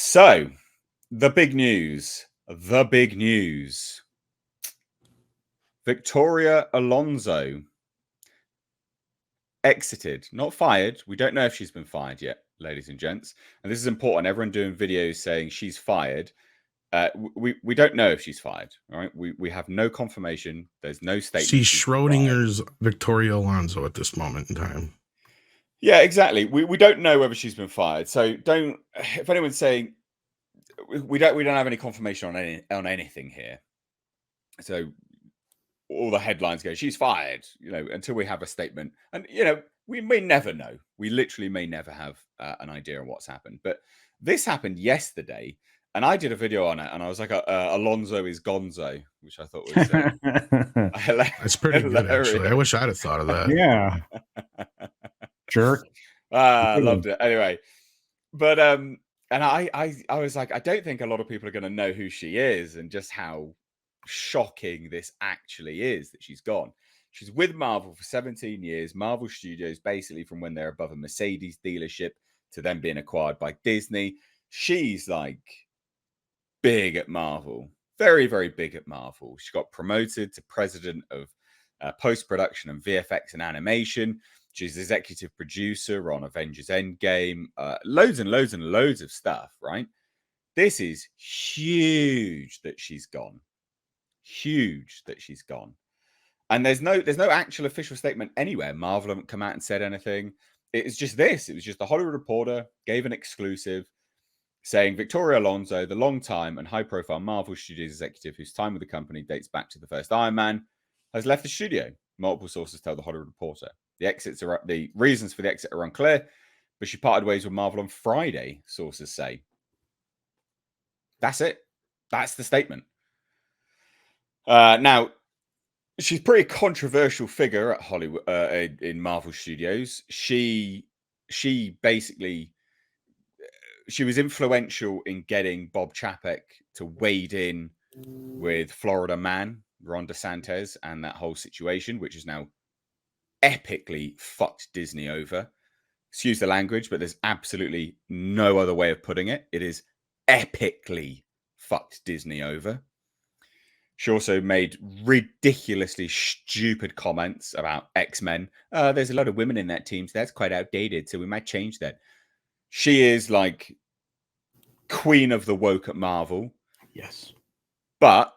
So, the big news. The big news. Victoria Alonso exited, not fired. We don't know if she's been fired yet, ladies and gents. And this is important. Everyone doing videos saying she's fired. We don't know if she's fired. All right. We have no confirmation. There's no statement. She's Schrodinger's Victoria Alonso at this moment in time. Yeah, exactly. We don't know whether she's been fired. So don't. If anyone's saying we don't have any confirmation on anything here. So all the headlines go, she's fired, until we have a statement. And, we may never know. We literally may never have an idea on what's happened. But this happened yesterday. And I did a video on it. And I was like, Alonso is gonzo, which I thought was that's pretty good, actually. I wish I'd have thought of that. Yeah. Jerk. I loved it. Anyway. But, and I was like, I don't think a lot of people are going to know who she is and just how shocking this actually is that she's gone. She's with Marvel for 17 years. Marvel Studios, basically from when they're above a Mercedes dealership to then being acquired by Disney. She's like big at Marvel, very, very big at Marvel. She got promoted to president of post-production and VFX and animation. She's executive producer on Avengers Endgame, loads and loads and loads of stuff, right? This is huge that she's gone. Huge that she's gone. And there's no actual official statement anywhere. Marvel haven't come out and said anything. It's just this. It was just the Hollywood Reporter gave an exclusive saying Victoria Alonso, the long-time and high-profile Marvel Studios executive whose time with the company dates back to the first Iron Man, has left the studio. Multiple sources tell the Hollywood Reporter. The reasons for the exit are unclear, but she parted ways with Marvel on Friday, sources say. That's it. That's the statement. Now, she's a pretty controversial figure at Hollywood in Marvel Studios. She basically she was influential in getting Bob Chapek to wade in with Florida Man, Ron DeSantis, and that whole situation, which is now epically fucked Disney over. Excuse the language, but there's absolutely no other way of putting it. It is epically fucked Disney over. She also made ridiculously stupid comments about X-Men. There's a lot of women in that team, so that's quite outdated, so we might change that. She is like queen of the woke at Marvel. Yes. But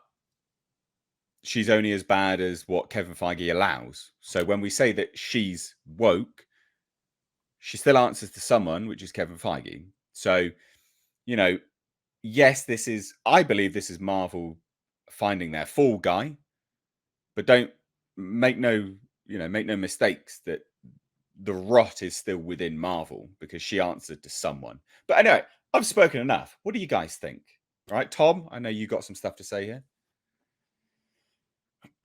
she's only as bad as what Kevin Feige allows. So when we say that she's woke, she still answers to someone, which is Kevin Feige. So, yes, I believe this is Marvel finding their fall guy, but don't make no mistakes that the rot is still within Marvel because she answered to someone. But anyway, I've spoken enough. What do you guys think? All right, Tom, I know you got some stuff to say here.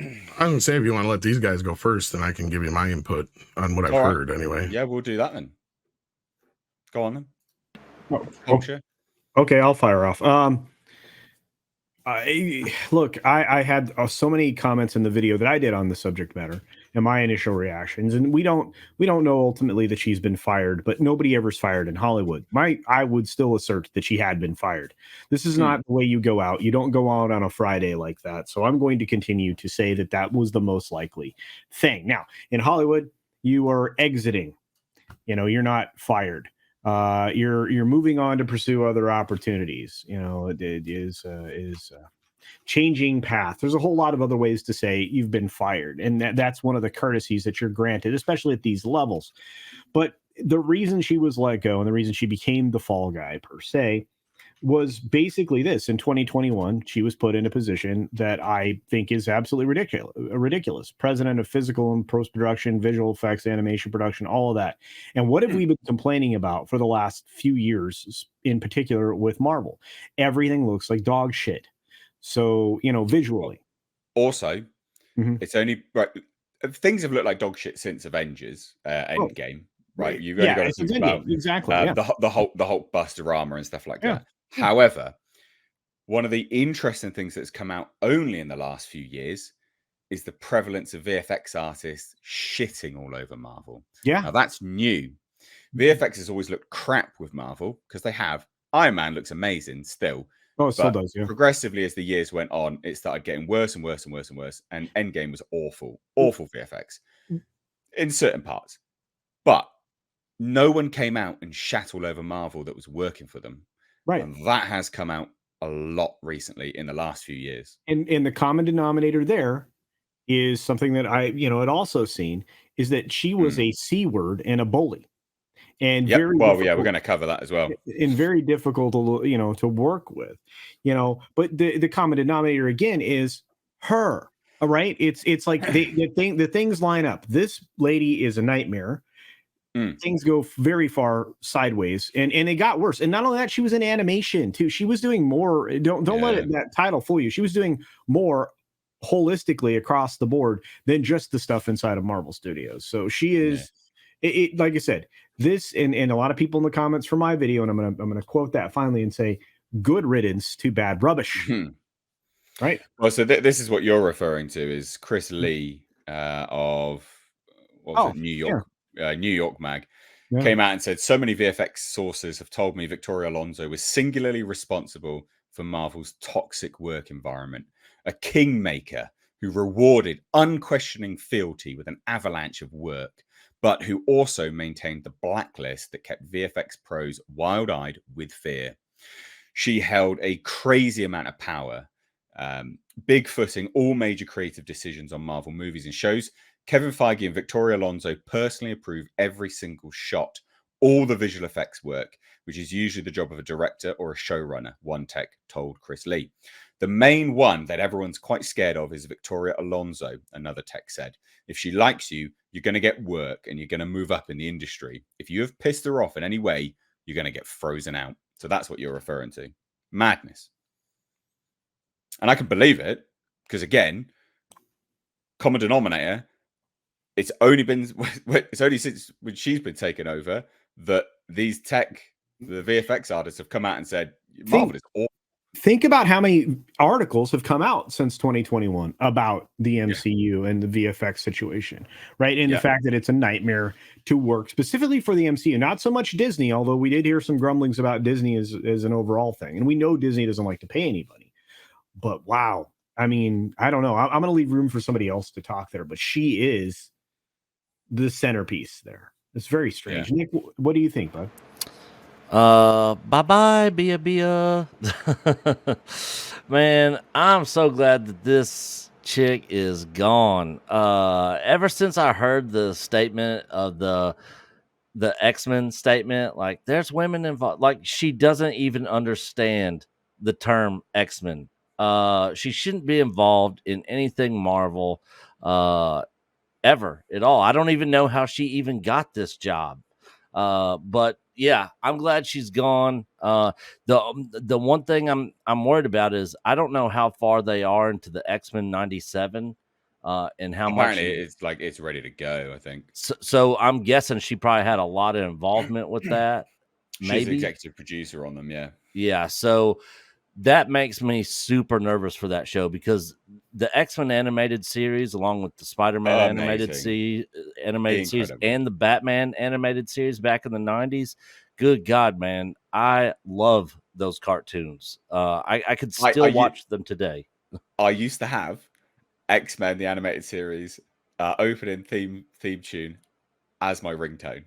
I was going to say, if you want to let these guys go first, then I can give you my input on what I've heard anyway. Yeah, we'll do that then. Go on then. Okay, I'll fire off. I had so many comments in the video that I did on the subject matter and my initial reactions, and we don't know ultimately that she's been fired, but nobody ever's fired in Hollywood. I would still assert that she had been fired. This is not the way you go out. You don't go out on a Friday like that. So I'm going to continue to say that was the most likely thing. Now, in Hollywood, you are exiting. You're not fired. You're moving on to pursue other opportunities. It is changing path. There's a whole lot of other ways to say you've been fired, and that's one of the courtesies that you're granted, especially at these levels. But the reason she was let go and the reason she became the fall guy per se was basically this. In 2021, she was put in a position that I think is absolutely ridiculous. President of physical and post-production, visual effects, animation production, all of that. And what have we been complaining about for the last few years, in particular with Marvel? Everything looks like dog shit. So, visually. Also, it's only right. Things have looked like dog shit since Avengers Endgame, right? You've only got to think about the Hulk Buster-Rama and stuff like that. However, one of the interesting things that's come out only in the last few years is the prevalence of VFX artists shitting all over Marvel. Yeah. Now, that's new. VFX has always looked crap with Marvel because they have Iron Man looks amazing still. Oh, it still But does, yeah. progressively, as the years went on, it started getting worse and worse and worse and worse. And Endgame was awful, awful VFX in certain parts. But no one came out and shat all over Marvel that was working for them. Right. And that has come out a lot recently in the last few years. And the common denominator there is something that I, had also seen, is that she was a C word and a bully. And Yep. very Well, yeah, we're difficult going to cover that as well. and very difficult to work with, but the common denominator again is her. All right. It's like the things line up. This lady is a nightmare. Things go very far sideways, and it got worse. And not only that, she was in animation too. She was doing more. Don't let that title fool you. She was doing more holistically across the board than just the stuff inside of Marvel Studios. So she is, like I said, this and a lot of people in the comments for my video, and I'm gonna quote that finally and say, "Good riddance to bad rubbish." Right. Well, so this is what you're referring to is Chris Lee of what was it, New York, New York Mag. Came out and said, so many VFX sources have told me Victoria Alonso was singularly responsible for Marvel's toxic work environment, a kingmaker who rewarded unquestioning fealty with an avalanche of work, but who also maintained the blacklist that kept VFX pros wild-eyed with fear. She held a crazy amount of power, bigfooting all major creative decisions on Marvel movies and shows. Kevin Feige and Victoria Alonso personally approve every single shot, all the visual effects work, which is usually the job of a director or a showrunner, one tech told Chris Lee. The main one that everyone's quite scared of is Victoria Alonso, another tech said. If she likes you, you're going to get work and you're going to move up in the industry. If you have pissed her off in any way, you're going to get frozen out. So that's what you're referring to. Madness. And I can believe it because, again, common denominator, it's only since when she's been taken over that these the VFX artists have come out and said, Marvel is awful. Think about how many articles have come out since 2021 about the MCU and the VFX situation, right? And the fact that it's a nightmare to work specifically for the MCU, not so much Disney, although we did hear some grumblings about Disney as an overall thing. And we know Disney doesn't like to pay anybody. But wow, I mean, I don't know. I'm going to leave room for somebody else to talk there, but she is the centerpiece there. It's very strange. Nick, what do you think, bud? Bye Bia. Man, I'm so glad that this chick is gone. Ever since I heard the statement of the X-Men statement, like there's women involved, like she doesn't even understand the term X-Men. She shouldn't be involved in anything Marvel ever at all. I don't even know how she even got this job. But yeah, I'm glad she's gone. The one thing I'm worried about is I don't know how far they are into the X-Men 97, and how apparently much it's ready to go. I think so. I'm guessing she probably had a lot of involvement with that. Maybe she's executive producer on them. Yeah. So that makes me super nervous for that show because the X-Men animated series, along with the Spider-Man animated series and the Batman animated series back in the 90s, good God, man, I love those cartoons. I could still watch them today. I used to have X-Men, the animated series, opening theme tune as my ringtone.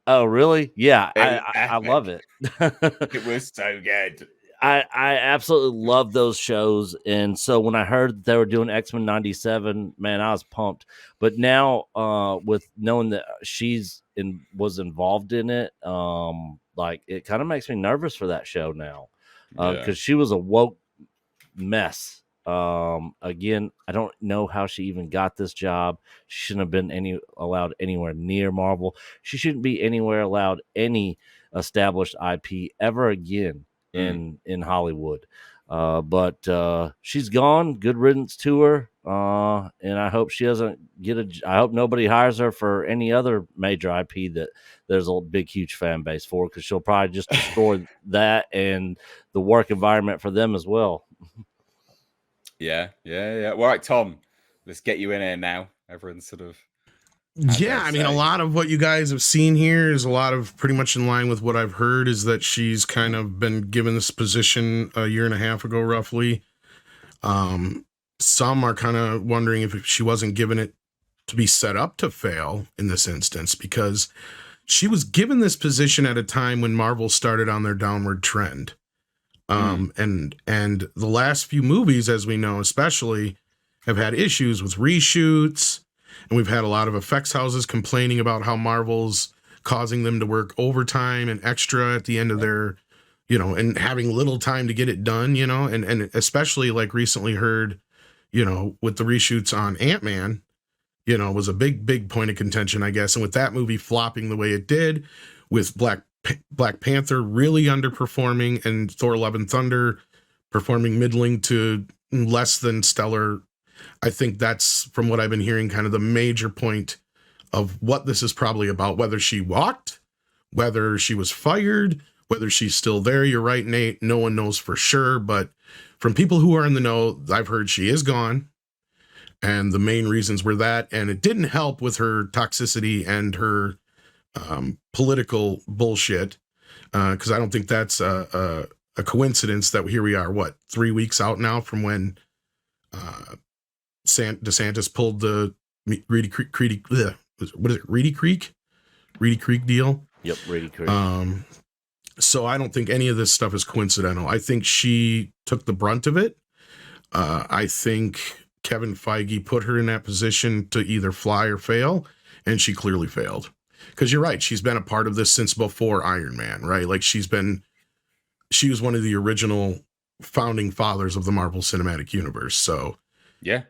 Oh, really? Yeah, I love it. It was so good. I absolutely love those shows, and so when I heard they were doing X-Men 97, man, I was pumped. But now, with knowing that was involved in it, like it kind of makes me nervous for that show now, because she was a woke mess. Again, I don't know how she even got this job. She shouldn't have been allowed anywhere near Marvel. She shouldn't be anywhere allowed any established IP ever again in Hollywood. But she's gone. Good riddance to her. And I hope she doesn't I hope nobody hires her for any other major IP that there's a big, huge fan base for, because she'll probably just destroy that and the work environment for them as well. Yeah. Well, all right, Tom, let's get you in here now. Everyone's sort of Yeah, I mean, a lot of what you guys have seen here is a lot of pretty much in line with what I've heard, is that she's kind of been given this position a year and a half ago, roughly. Some are kind of wondering if she wasn't given it to be set up to fail in this instance, because she was given this position at a time when Marvel started on their downward trend. And the last few movies, as we know, especially, have had issues with reshoots, and we've had a lot of effects houses complaining about how Marvel's causing them to work overtime and extra at the end of their, and having little time to get it done, and especially like recently heard, with the reshoots on Ant-Man, was a big point of contention, I guess. And with that movie flopping the way it did, with Black Panther really underperforming and Thor: Love and Thunder performing middling to less than stellar, I think that's, from what I've been hearing, kind of the major point of what this is probably about. Whether she walked, whether she was fired, whether she's still there. You're right, Nate. No one knows for sure, but from people who are in the know, I've heard she is gone. And the main reasons were that, and it didn't help with her toxicity and her political bullshit, because I don't think that's a coincidence that here we are, 3 weeks out now from when DeSantis pulled the Reedy Creek deal. Yep, Reedy Creek. So I don't think any of this stuff is coincidental. I think she took the brunt of it. I think Kevin Feige put her in that position to either fly or fail, and she clearly failed. Because you're right, she's been a part of this since before Iron Man, right? Like she was one of the original founding fathers of the Marvel Cinematic Universe. So yeah,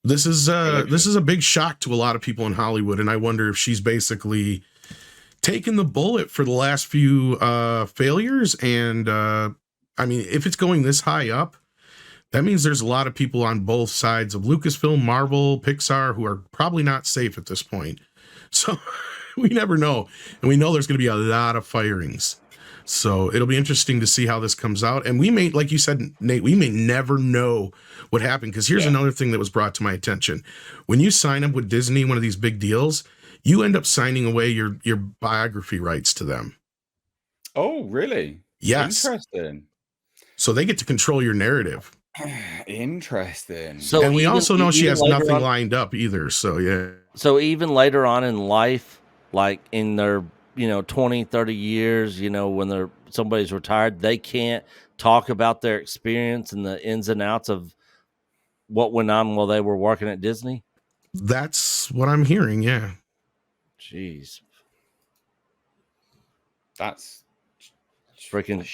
this is a big shock to a lot of people in Hollywood, and I wonder if she's basically taken the bullet for the last few failures. And I mean, if it's going this high up, that means there's a lot of people on both sides of Lucasfilm, Marvel, Pixar, who are probably not safe at this point. So we never know. And we know there's going to be a lot of firings. So it'll be interesting to see how this comes out. And we may, like you said, Nate, we may never know what happened. Because here's another thing that was brought to my attention. When you sign up with Disney, one of these big deals, you end up signing away your biography rights to them. Oh, really? Yes. Interesting. So they get to control your narrative. Interesting. So and we also know she has nothing on, lined up either. So yeah. So even later on in life, like in their 20, 30 years, when somebody's retired, they can't talk about their experience and the ins and outs of what went on while they were working at Disney. That's what I'm hearing. Yeah. Jeez. That's freaking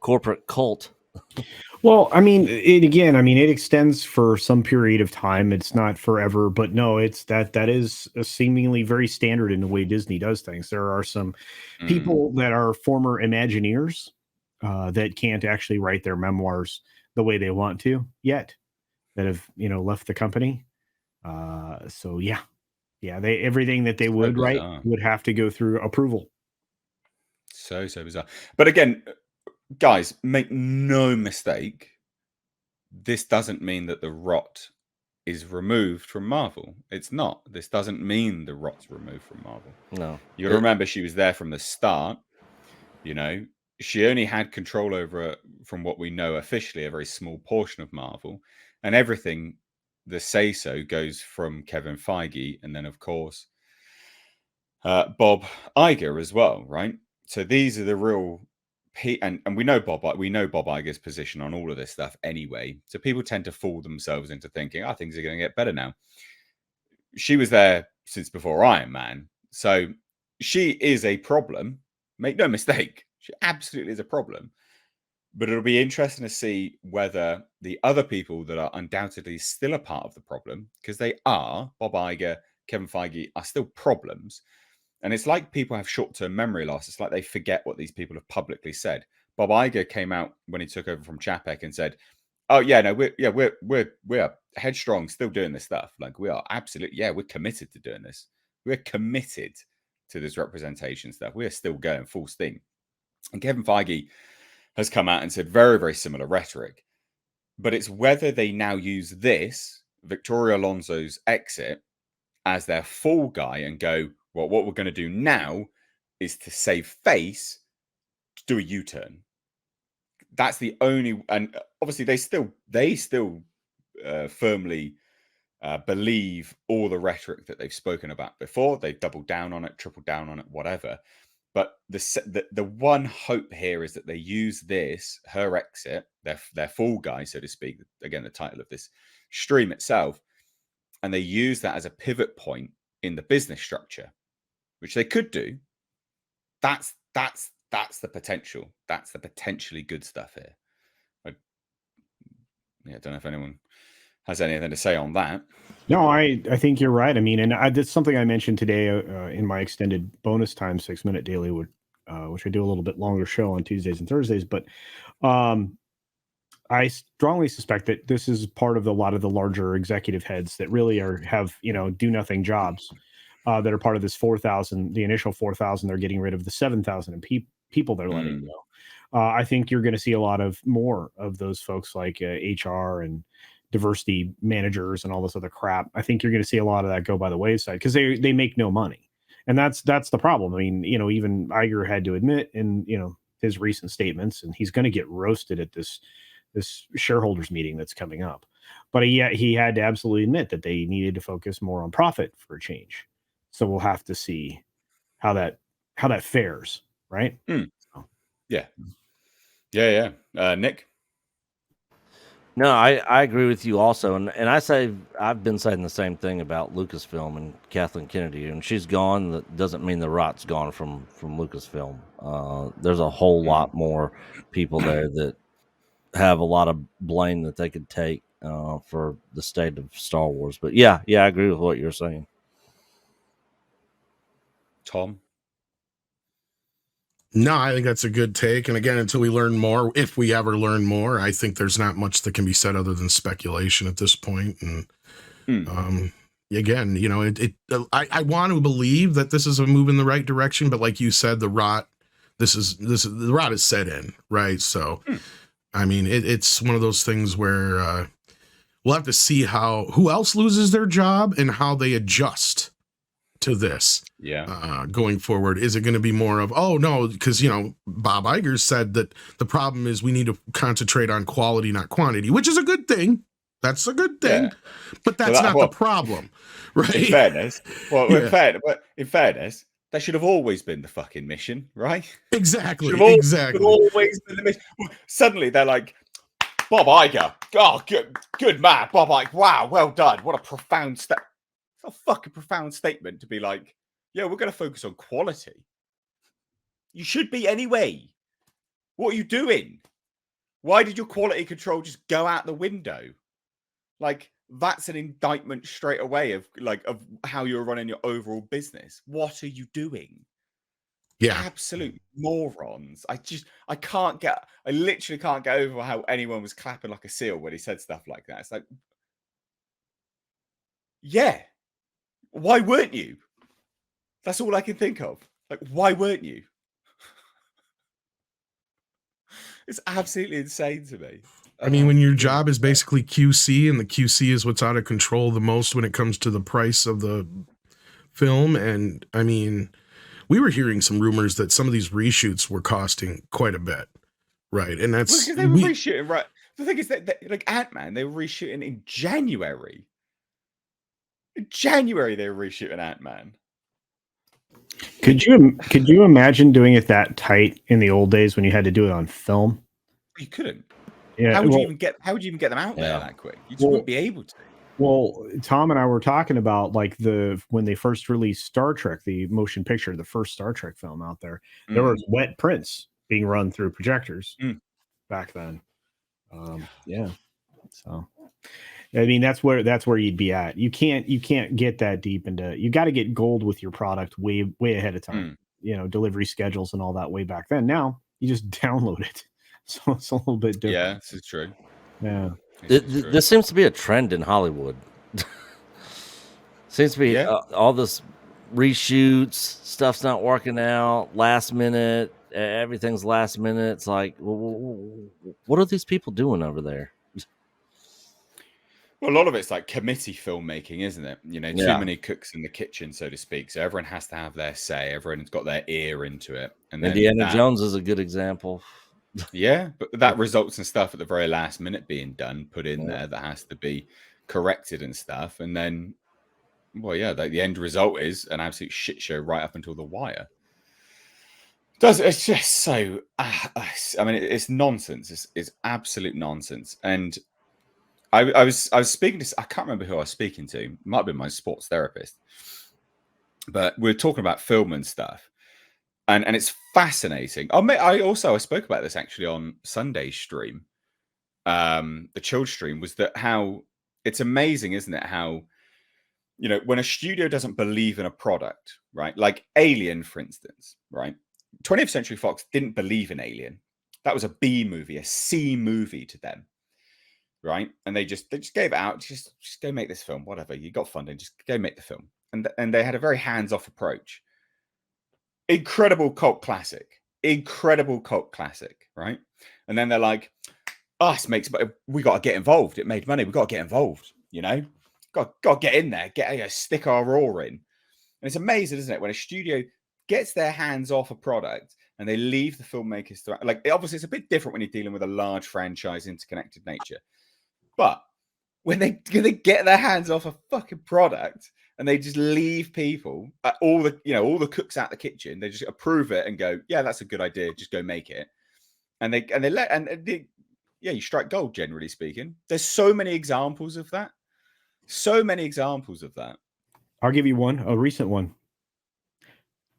corporate cult. Well, I mean, it extends for some period of time. It's not forever, but no, it's that is seemingly very standard in the way Disney does things. There are some people that are former Imagineers that can't actually write their memoirs the way they want to yet, that have left the company. So yeah, everything that they would write would have to go through approval. So bizarre. But again, guys, make no mistake, this doesn't mean that the rot is removed from Marvel. It's not. This doesn't mean the rot's removed from Marvel. No. You got to remember, she was there from the start. She only had control over, from what we know officially, a very small portion of Marvel. And everything, the say-so, goes from Kevin Feige. And then, of course, Bob Iger as well, right? So these are the real... And we know Bob Iger's position on all of this stuff anyway. So people tend to fool themselves into thinking, things are going to get better now. She was there since before Iron Man. So she is a problem. Make no mistake. She absolutely is a problem. But it'll be interesting to see whether the other people that are undoubtedly still a part of the problem, because they are, Bob Iger, Kevin Feige, are still problems. And it's like people have short-term memory loss. It's like they forget what these people have publicly said. Bob Iger came out when he took over from Chapek and said, "Oh yeah, no, we're headstrong, still doing this stuff. Like we are absolutely, we're committed to doing this. We're committed to this representation stuff. We are still going full steam." And Kevin Feige has come out and said very, very similar rhetoric. But it's whether they now use this, Victoria Alonso's exit, as their fall guy and go, well, what we're going to do now is to save face, to do a U-turn. That's the only, and obviously they still firmly believe all the rhetoric that they've spoken about before. They double down on it, triple down on it, whatever. But the one hope here is that they use this, her exit, their fall guy, so to speak, again, the title of this stream itself, and they use that as a pivot point in the business structure, which they could do. That's the potential. That's the potentially good stuff here. I don't know if anyone has anything to say on that. No, I think you're right. I mean, and that's something I mentioned today in my extended bonus time 6-minute daily, which I do a little bit longer show on Tuesdays and Thursdays. But I strongly suspect that this is part of a lot of the larger executive heads that really have do nothing jobs that are part of this 4,000. The initial 4,000, they're getting rid of the 7,000 people they're letting go. I think you're going to see a lot of more of those folks like HR and diversity managers and all this other crap. I think you're going to see a lot of that go by the wayside because they make no money, and that's the problem. I mean, even Iger had to admit in his recent statements, and he's going to get roasted at this shareholders meeting that's coming up. But he had to absolutely admit that they needed to focus more on profit for a change. So we'll have to see how that fares, right? So. Yeah. Nick. No, I agree with you also, and I've been saying the same thing about Lucasfilm and Kathleen Kennedy, and she's gone. That doesn't mean the rot's gone from Lucasfilm. There's a whole lot more people there that have a lot of blame that they could take for the state of Star Wars. But yeah, I agree with what you're saying. Tom? No, I think that's a good take. And again, until we learn more, if we ever learn more, I think there's not much that can be said other than speculation at this point. And again, I want to believe that this is a move in the right direction, but like you said, the rot is set in, right? So, I mean, it's one of those things where we'll have to see who else loses their job and how they adjust to this going forward. Is it going to be more of, oh no, because Bob Iger said that the problem is we need to concentrate on quality, not quantity, which is a good thing. That's a good thing, but that's not the problem, right? In fairness, in fairness, that should have always been the fucking mission, right? Exactly. Should have always been the mission. Suddenly they're like, Bob Iger, oh, good man, Bob Iger, wow, well done. What a profound step. It's a fucking profound statement to be like, yeah, we're going to focus on quality. You should be anyway. What are you doing? Why did your quality control just go out the window? Like, that's an indictment straight away of how you're running your overall business. What are you doing? Yeah. Absolute morons. I literally can't get over how anyone was clapping like a seal when he said stuff like that. It's like, yeah. Why weren't you? That's all I can think of. Like, why weren't you? It's absolutely insane to me. I mean, when your job is basically QC, and the QC is what's out of control the most when it comes to the price of the film. And I mean, we were hearing some rumors that some of these reshoots were costing quite a bit. Right. And that's because they were reshooting, right? The thing is that like Ant-Man, they were reshooting in January. In January, they were reshooting Ant-Man. Could you imagine doing it that tight in the old days when you had to do it on film? You couldn't. Yeah. How would you even get them out there that quick? You just wouldn't be able to. Well, Tom and I were talking about like when they first released Star Trek, the motion picture, the first Star Trek film out there. There was wet prints being run through projectors back then. So I mean, that's where you'd be at. You can't get that deep into. You got to get gold with your product way ahead of time. Delivery schedules and all that way back then. Now you just download it, so it's a little bit different. Yeah, this is true. Yeah, this seems to be a trend in Hollywood. Seems to be all this reshoots, stuff's not working out, last minute, everything's last minute. It's like, what are these people doing over there? Well, a lot of it's like committee filmmaking, isn't it? You know, too Yeah. many cooks in the kitchen, so to speak. So everyone has to have their say. Everyone's got their ear into it, and then Indiana that, Jones is a good example. yeah, but that results in stuff at the very last minute being done, put in Yeah. there that has to be corrected and stuff, and then, well, yeah, the end result is an absolute shit show right up until the wire. It's just so. I mean, it's nonsense. It's absolute nonsense, and I was speaking to, I can't remember who I was speaking to. It might have been my sports therapist, but we are talking about film and stuff, and it's fascinating. I spoke about this actually on Sunday's stream, the Chilled stream, was that how it's amazing, isn't it? How, you know, when a studio doesn't believe in a product, right? Like Alien, for instance, right? 20th Century Fox didn't believe in Alien. That was a B movie, a C movie to them. Right, and they just gave it out. Just go make this film, whatever. You got funding, just go make the film. And they had a very hands-off approach. Incredible cult classic, right? And then they're like, us makes, but we got to get involved. It made money. We got to get involved. You know, got to get in there, stick our oar in. And it's amazing, isn't it, when a studio gets their hands off a product and they leave the filmmakers to, like, obviously it's a bit different when you're dealing with a large franchise, interconnected nature. But when they get their hands off a fucking product and they just leave people, all the cooks out the kitchen, they just approve it and go, yeah, that's a good idea, just go make it. And you strike gold, generally speaking. There's so many examples of that. I'll give you one, a recent one.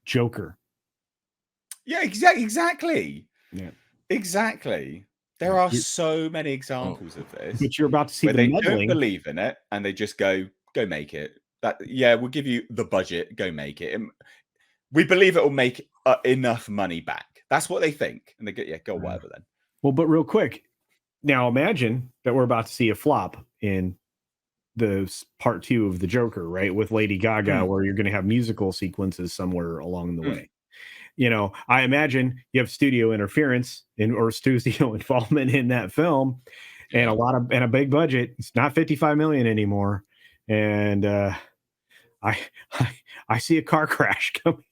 Joker. Yeah, exactly. Yeah, exactly. There are so many examples of this. But you're about to see where the they meddling. don't believe in it and they just go make it. We'll give you the budget, go make it. And we believe it will make enough money back. That's what they think, and they go whatever then. Well, but real quick, now imagine that we're about to see a flop in the part 2 of the Joker, right, with Lady Gaga, where you're going to have musical sequences somewhere along the way. You know, I imagine you have studio interference or studio involvement in that film, and a big budget. It's not 55 million anymore, and I see a car crash coming.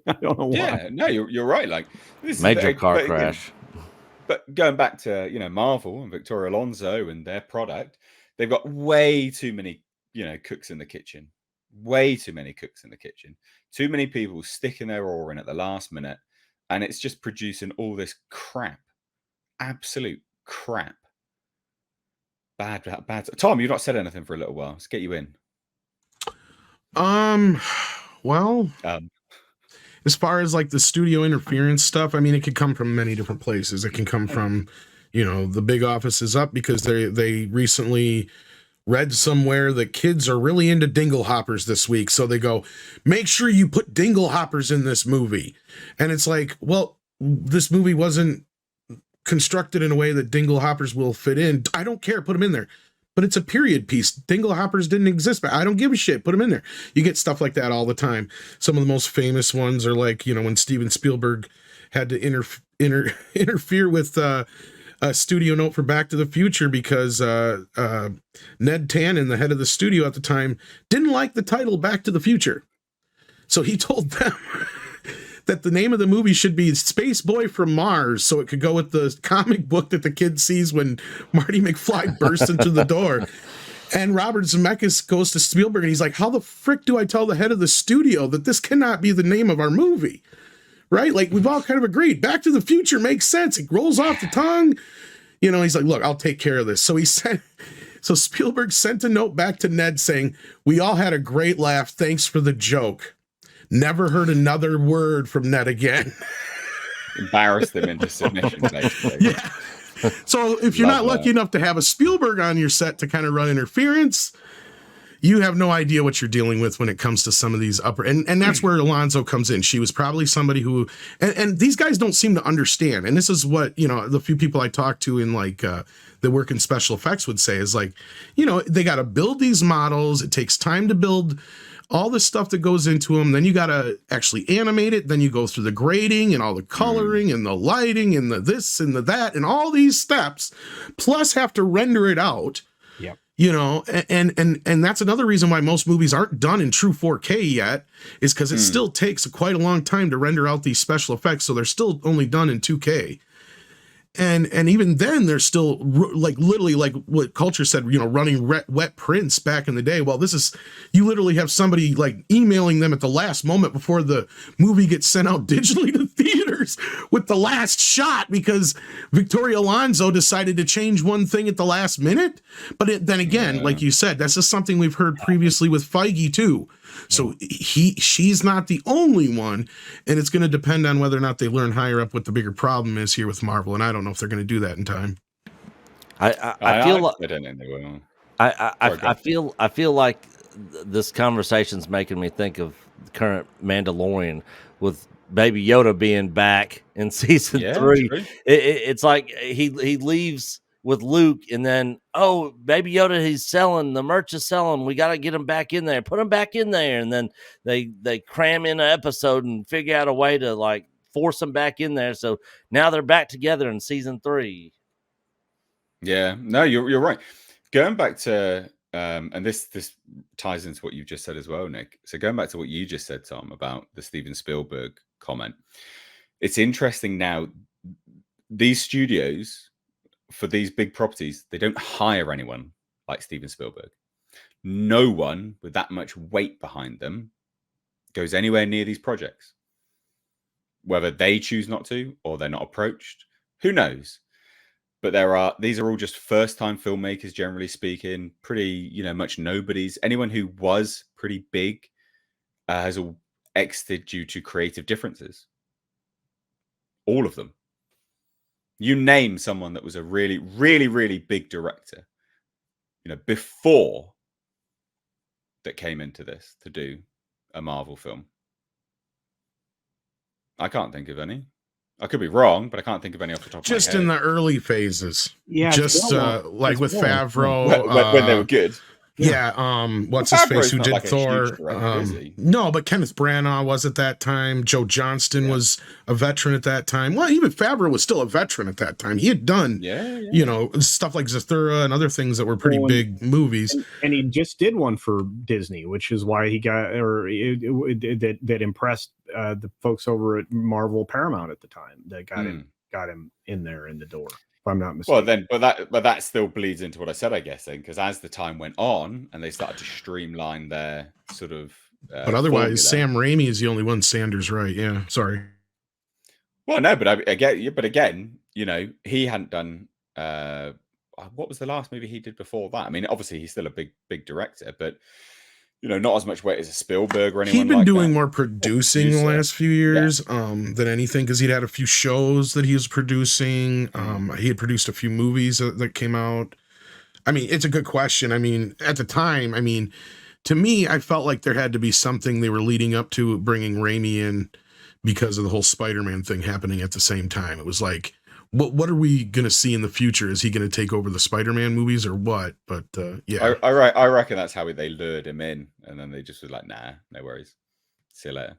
I don't know why. Yeah, no, you're right. Like, this Major is car crash. But going back to Marvel and Victoria Alonso and their product, they've got way too many cooks in the kitchen. Way too many cooks in the kitchen. Too many people sticking their oar in at the last minute, and it's just producing all this crap. Absolute crap. Bad. Tom, you've not said anything for a little while. Let's get you in. Well, as far as like the studio interference stuff, I mean, it could come from many different places. It can come from, the big offices up because they recently read somewhere that kids are really into dingle hoppers this week. So they go, make sure you put dingle hoppers in this movie. And it's like, well, this movie wasn't constructed in a way that dingle hoppers will fit in. I don't care. Put them in there. But it's a period piece. Dingle hoppers didn't exist, but I don't give a shit. Put them in there. You get stuff like that all the time. Some of the most famous ones are like, when Steven Spielberg had to interfere with a studio note for Back to the Future because Ned Tannen, the head of the studio at the time, didn't like the title Back to the Future. So he told them that the name of the movie should be Space Boy from Mars, so it could go with the comic book that the kid sees when Marty McFly bursts into the door. And Robert Zemeckis goes to Spielberg and he's like, how the frick do I tell the head of the studio that this cannot be the name of our movie? Right? Like, we've all kind of agreed. Back to the Future makes sense. It rolls off the tongue. He's like, look, I'll take care of this. So Spielberg sent a note back to Ned saying, we all had a great laugh. Thanks for the joke. Never heard another word from Ned again. Embarrassed them into submission, basically. Yeah. So if you're not lucky enough to have a Spielberg on your set to kind of run interference, you have no idea what you're dealing with when it comes to some of these upper, and that's where Alonso comes in. She was probably somebody who, and these guys don't seem to understand. And this is what, the few people I talk to in like, that work in special effects would say is like, they got to build these models. It takes time to build all the stuff that goes into them. Then you got to actually animate it. Then you go through the grading and all the coloring and the lighting and the this and the that and all these steps, plus have to render it out. Yep. You know, and that's another reason why most movies aren't done in true 4K yet, is because it still takes quite a long time to render out these special effects. So they're still only done in 2K. And even then, they're still like literally like what Culture said, you know, running wet prints back in the day. Well, this is, you literally have somebody like emailing them at the last moment before the movie gets sent out digitally to theaters with the last shot because Victoria Alonso decided to change one thing at the last minute. But then again, like you said, that's just something we've heard previously with Feige too. So she's not the only one, and it's going to depend on whether or not they learn higher up what the bigger problem is here with Marvel, and I don't know if they're going to do that in time. I feel like I don't think they will. I feel like this conversation's making me think of the current Mandalorian with Baby Yoda being back in season 3. It's like he leaves with Luke, and then Baby Yoda, he's selling, the merch is selling, we got to get him back in there, put him back in there, and then they cram in an episode and figure out a way to like force him back in there. So now they're back together in season 3. Yeah, no, you're right. Going back to and this ties into what you've just said as well, Nick. So going back to what you just said, Tom, about the Steven Spielberg comment, it's interesting now. These studios, for these big properties, they don't hire anyone like Steven Spielberg. No one with that much weight behind them goes anywhere near these projects. Whether they choose not to or they're not approached, who knows? But these are all just first-time filmmakers, generally speaking, pretty, much nobodies. Anyone who was pretty big has all exited due to creative differences. All of them. You name someone that was a really, really, really big director, before that came into this to do a Marvel film. I can't think of any. I could be wrong, but I can't think of any off the top of my head. Just in the early phases. Yeah. Just like with Favreau. When they were good. Yeah, what's his face who did like Thor? No, but Kenneth Branagh was at that time. Joe Johnston was a veteran at that time. Well, even Favreau was still a veteran at that time. He had done, stuff like Zathura and other things that were pretty big movies. And he just did one for Disney, which is why he got, that impressed the folks over at Marvel Paramount at the time. That got him in there in the door. If I'm not mistaken. Well, then, but that still bleeds into what I said, I guess, then, because as the time went on and they started to streamline their sort of. But otherwise, Sam Raimi is the only one Sanders right. Yeah, sorry. Well, no, but again, he hadn't done. What was the last movie he did before that? I mean, obviously, he's still a big director, but. Not as much weight as a Spielberg or anyone. He'd been doing more producing the last few years than anything, because he'd had a few shows that he was producing. He had produced a few movies that came out. I mean, it's a good question. I mean, at the time, to me, I felt like there had to be something they were leading up to bringing Raimi in because of the whole Spider-Man thing happening at the same time. It was like, what are we going to see in the future? Is he going to take over the Spider-Man movies or what? But yeah. I reckon that's how they lured him in. And then they just were like, nah, no worries. See you later.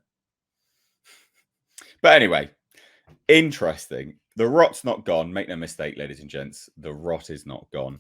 But anyway, interesting. The rot's not gone. Make no mistake, ladies and gents. The rot is not gone.